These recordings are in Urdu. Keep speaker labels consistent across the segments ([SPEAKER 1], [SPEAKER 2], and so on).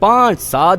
[SPEAKER 1] 5-7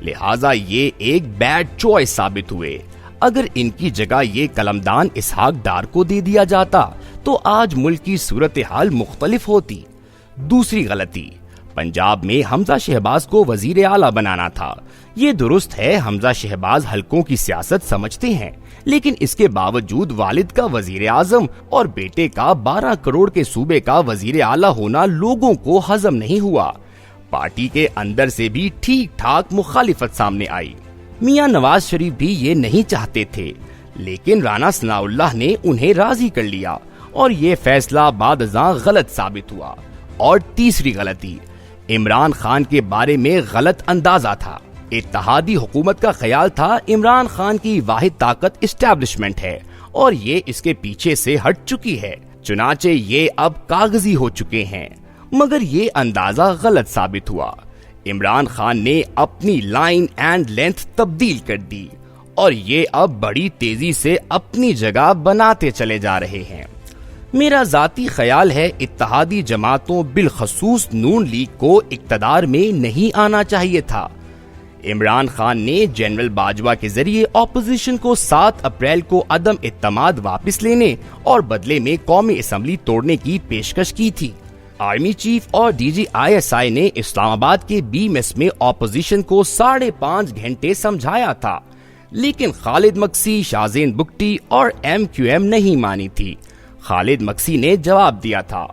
[SPEAKER 1] لہٰذا یہ ایک بیڈ چوائس ثابت ہوئے۔ اگر ان کی جگہ یہ قلمدان اسحاق ڈار کو دے دیا جاتا تو آج ملک کی صورتحال مختلف ہوتی۔ دوسری غلطی، پنجاب میں حمزہ شہباز کو وزیر اعلیٰ بنانا تھا۔ یہ درست ہے، حمزہ شہباز حلقوں کی سیاست سمجھتے ہیں، لیکن اس کے باوجود والد کا وزیر اعظم اور بیٹے کا 12 کروڑ کے صوبے کا وزیر اعلیٰ ہونا لوگوں کو ہضم نہیں ہوا۔ پارٹی کے اندر سے بھی ٹھیک ٹھاک مخالفت سامنے آئی۔ میاں نواز شریف بھی یہ نہیں چاہتے تھے، لیکن رانا ثناء اللہ نے انہیں راضی کر لیا اور یہ فیصلہ بعد ازاں غلط ثابت ہوا۔ اور تیسری غلطی، عمران خان کے بارے میں غلط اندازہ تھا۔ اتحادی حکومت کا خیال تھا عمران خان کی واحد طاقت اسٹیبلشمنٹ ہے اور یہ اس کے پیچھے سے ہٹ چکی ہے، چنانچہ یہ اب کاغذی ہو چکے ہیں، مگر یہ اندازہ غلط ثابت ہوا۔ عمران خان نے اپنی لائن اینڈ لینتھ تبدیل کر دی اور یہ اب بڑی تیزی سے اپنی جگہ بناتے چلے جا رہے ہیں۔ میرا ذاتی خیال ہے اتحادی جماعتوں بالخصوص نون لیگ کو اقتدار میں نہیں آنا چاہیے تھا۔ عمران خان نے جنرل باجوہ کے ذریعے اپوزیشن کو 7 اپریل کو عدم اعتماد واپس لینے اور بدلے میں قومی اسمبلی توڑنے کی پیشکش کی تھی۔ آرمی چیف اور ڈی جی ISI نے اسلام آباد کے بی میس میں اپوزیشن کو 5.5 گھنٹے سمجھایا تھا، لیکن خالد مکسی، شاہزین بگٹی اور MQM نہیں مانی تھی۔ خالد مکسی نے جواب دیا تھا،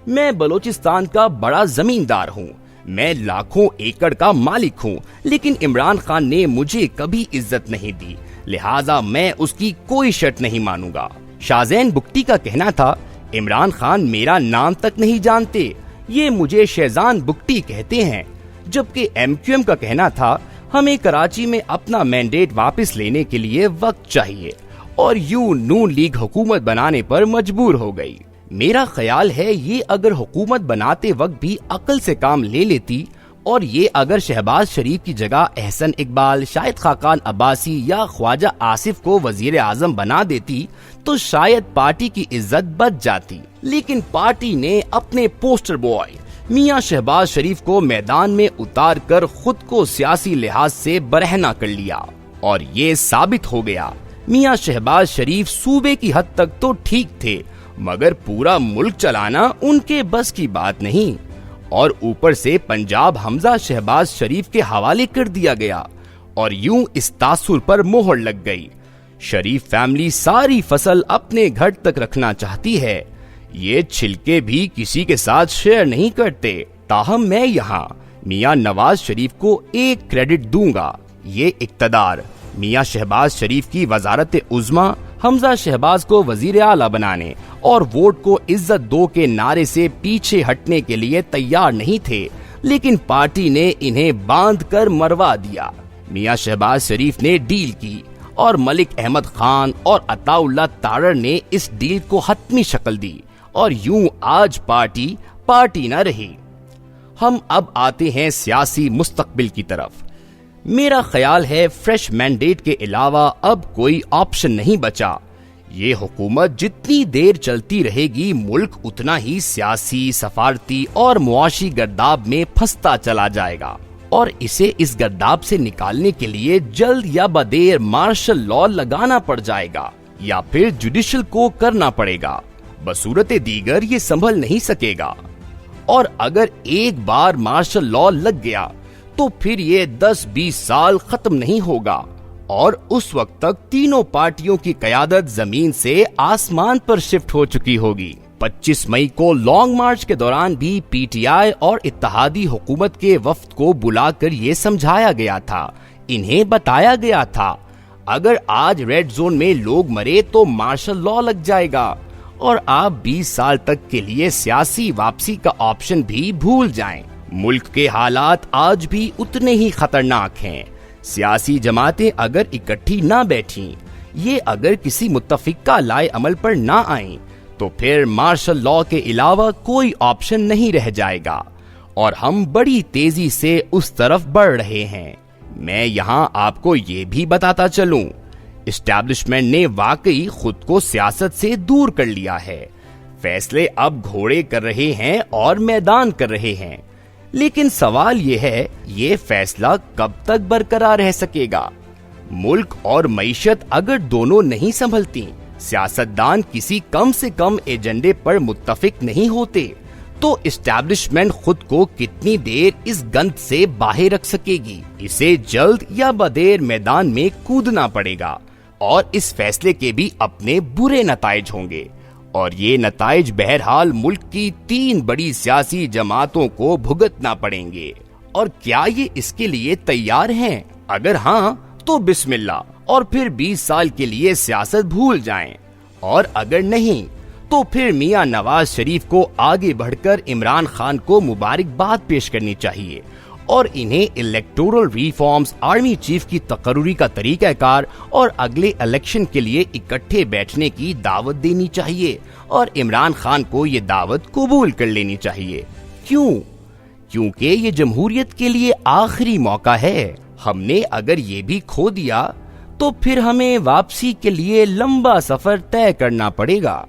[SPEAKER 1] میں بلوچستان کا بڑا زمیندار ہوں، میں لاکھوں ایکڑ کا مالک ہوں، لیکن عمران خان نے مجھے کبھی عزت نہیں دی، لہٰذا میں اس کی کوئی شرط نہیں مانوں گا۔ شاہزین بگٹی کا کہنا تھا، عمران خان میرا نام تک نہیں جانتے، یہ مجھے شہزان بگٹی کہتے ہیں، جبکہ MQM کا کہنا تھا، ہمیں کراچی میں اپنا مینڈیٹ واپس لینے کے لیے وقت چاہیے، اور یوں نون لیگ حکومت بنانے پر مجبور ہو گئی۔ میرا خیال ہے یہ اگر حکومت بناتے وقت بھی عقل سے کام لے لیتی اور یہ اگر شہباز شریف کی جگہ احسن اقبال، شاہد خاقان عباسی یا خواجہ آصف کو وزیر اعظم بنا دیتی تو شاید پارٹی کی عزت بچ جاتی، لیکن پارٹی نے اپنے پوسٹر بوائے میاں شہباز شریف کو میدان میں اتار کر خود کو سیاسی لحاظ سے برہنہ کر لیا، اور یہ ثابت ہو گیا میاں شہباز شریف صوبے کی حد تک تو ٹھیک تھے، مگر پورا ملک چلانا ان کے بس کی بات نہیں، اور اوپر سے پنجاب حمزہ شہباز شریف کے حوالے کر دیا گیا، اور یوں اس تاثر پر مہر لگ گئی۔ شریف فیملی ساری فصل اپنے گھر تک رکھنا چاہتی ہے، یہ چھلکے بھی کسی کے ساتھ شیئر نہیں کرتے۔ تاہم میں یہاں میاں نواز شریف کو ایک کریڈٹ دوں گا، یہ اقتدار میاں شہباز شریف کی وزارت عظمیٰ حمزہ شہباز کو وزیر اعلیٰ بنانے اور ووٹ کو عزت دو کے نعرے سے پیچھے ہٹنے کے لیے تیار نہیں تھے، لیکن پارٹی نے انہیں باندھ کر مروا دیا۔ میاں شہباز شریف نے ڈیل کی اور ملک احمد خان اور عطا اللہ تارڑ نے اس ڈیل کو حتمی شکل دی، اور یوں آج پارٹی نہ رہی۔ ہم اب آتے ہیں سیاسی مستقبل کی طرف۔ میرا خیال ہے فریش مینڈیٹ کے علاوہ اب کوئی آپشن نہیں بچا۔ یہ حکومت جتنی دیر چلتی رہے گی ملک اتنا ہی سیاسی، سفارتی اور معاشی گرداب میں پھنستا چلا جائے گا، اور اسے اس گرداب سے نکالنے کے لیے جلد یا بدیر مارشل لاء لگانا پڑ جائے گا یا پھر جوڈیشل کو کرنا پڑے گا، بصورت دیگر یہ سنبھل نہیں سکے گا۔ اور اگر ایک بار مارشل لاء لگ گیا تو پھر یہ 10-20 سال ختم نہیں ہوگا، اور اس وقت تک تینوں پارٹیوں کی قیادت زمین سے آسمان پر شفٹ ہو چکی ہوگی۔ 25 مئی کو لانگ مارچ کے دوران بھی PTI اور اتحادی حکومت کے وفد کو بلا کر یہ سمجھایا گیا تھا، انہیں بتایا گیا تھا، اگر آج ریڈ زون میں لوگ مرے تو مارشل لاء لگ جائے گا، اور آپ 20 سال تک کے لیے سیاسی واپسی کا آپشن بھی بھول جائیں۔ ملک کے حالات آج بھی اتنے ہی خطرناک ہیں۔ سیاسی جماعتیں اگر اکٹھی نہ بیٹھیں، یہ اگر کسی متفقہ لائے عمل پر نہ آئیں، تو پھر مارشل لاء کے علاوہ کوئی آپشن نہیں رہ جائے گا، اور ہم بڑی تیزی سے اس طرف بڑھ رہے ہیں۔ میں یہاں آپ کو یہ بھی بتاتا چلوں، اسٹیبلشمنٹ نے واقعی خود کو سیاست سے دور کر لیا ہے۔ فیصلے اب گھوڑے کر رہے ہیں اور میدان کر رہے ہیں، لیکن سوال یہ ہے، یہ فیصلہ کب تک برقرار رہ سکے گا؟ ملک اور معیشت اگر دونوں نہیں سنبھلتی، سیاستدان کسی کم سے کم ایجنڈے پر متفق نہیں ہوتے، تو اسٹیبلشمنٹ خود کو کتنی دیر اس گند سے باہر رکھ سکے گی؟ اسے جلد یا بدیر میدان میں کودنا پڑے گا، اور اس فیصلے کے بھی اپنے برے نتائج ہوں گے، اور یہ نتائج بہرحال ملک کی 3 بڑی سیاسی جماعتوں کو بھگتنا پڑیں گے۔ اور کیا یہ اس کے لیے تیار ہیں؟ اگر ہاں تو بسم اللہ، اور پھر 20 سال کے لیے سیاست بھول جائیں، اور اگر نہیں تو پھر میاں نواز شریف کو آگے بڑھ کر عمران خان کو مبارکباد پیش کرنی چاہیے، اور انہیں الیکٹورل ریفارمز، آرمی چیف کی تقرری کا طریقہ کار اور اگلے الیکشن کے لیے اکٹھے بیٹھنے کی دعوت دینی چاہیے، اور عمران خان کو یہ دعوت قبول کر لینی چاہیے۔ کیوں؟ کیونکہ یہ جمہوریت کے لیے آخری موقع ہے۔ ہم نے اگر یہ بھی کھو دیا تو پھر ہمیں واپسی کے لیے لمبا سفر طے کرنا پڑے گا۔